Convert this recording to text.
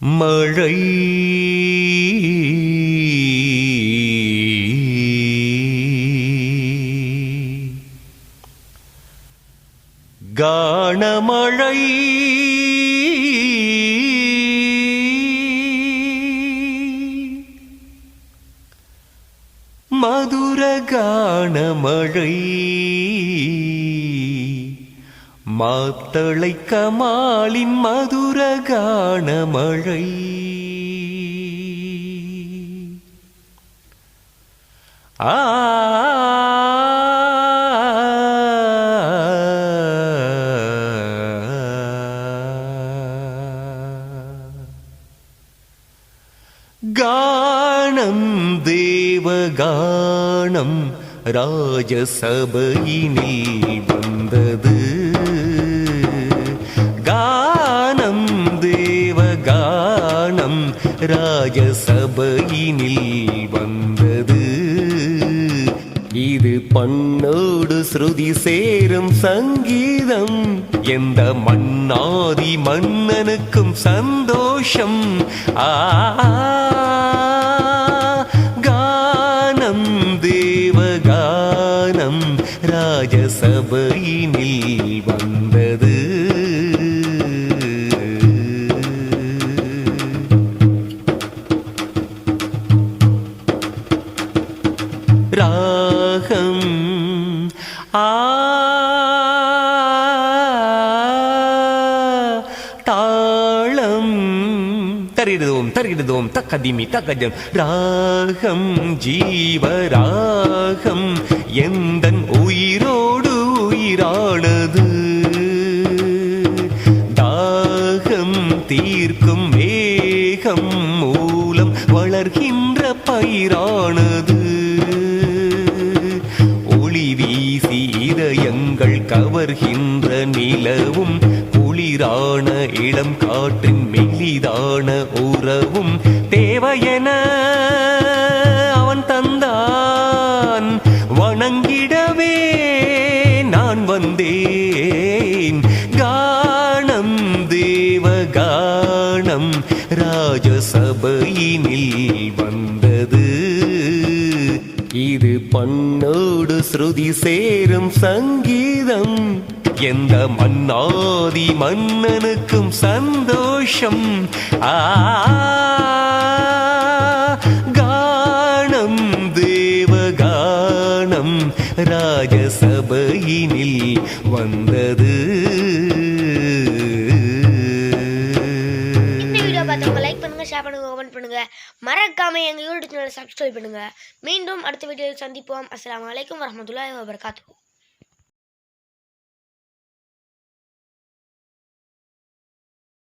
மழை கானமழை மதுர கானமழை மாத்தளை கமாலின் மதுர கானமழை ஆ கானம் தேவகானம் ராஜசபையினில் வந்தது. கானம் தேவகானம் ராஜசபையினில் வந்தது. இது பண்ணோடு ஸ்ருதி சேரும் சங்கீதம். எந்த மன்னாதி மன்னனுக்கும் சந்தோஷம். கானம் தேவகானம் ராஜசபையினில் வந்தது. ராகம் தாளம் தரிடுதோம் தக்கதிமி தக்கஜம். ராகம் ஜீவராகம் எந்தன் உயிரோடு உயிரானது. தாகம் தீர்க்கும் மேகம் மூலம் வளர்கின்ற பயிரானது. வீசி இதயங்கள் கவர்கின்ற நிலவும் குளிரான இளம் காற்றின் மெல்லிதான உறவும் தேவையென அவன் தந்தான். வணங்கிடவே நான் வந்தேன். கானம் தேவகானம் ராஜசபையினில் வந்தது. இது பண்ணோடு ஸ்ருதி சேரும் சங்கீதம். எந்த மன்னாதி மன்னனுக்கும் சந்தோஷம். கானம் தேவகானம் ராஜசபையினில் வந்தது. லைக் பண்ணுங்க, ஷேர் பண்ணுங்க, கமெண்ட் பண்ணுங்க. மறக்காம எங்க யூடியூப் சேனலை சப்ஸ்கிரைப் பண்ணுங்க. மீண்டும் அடுத்த வீடியோவில் சந்திப்போம். அஸ்ஸலாமு அலைக்கும் வரஹ்மத்துல்லாஹி வபரகாத்துஹு.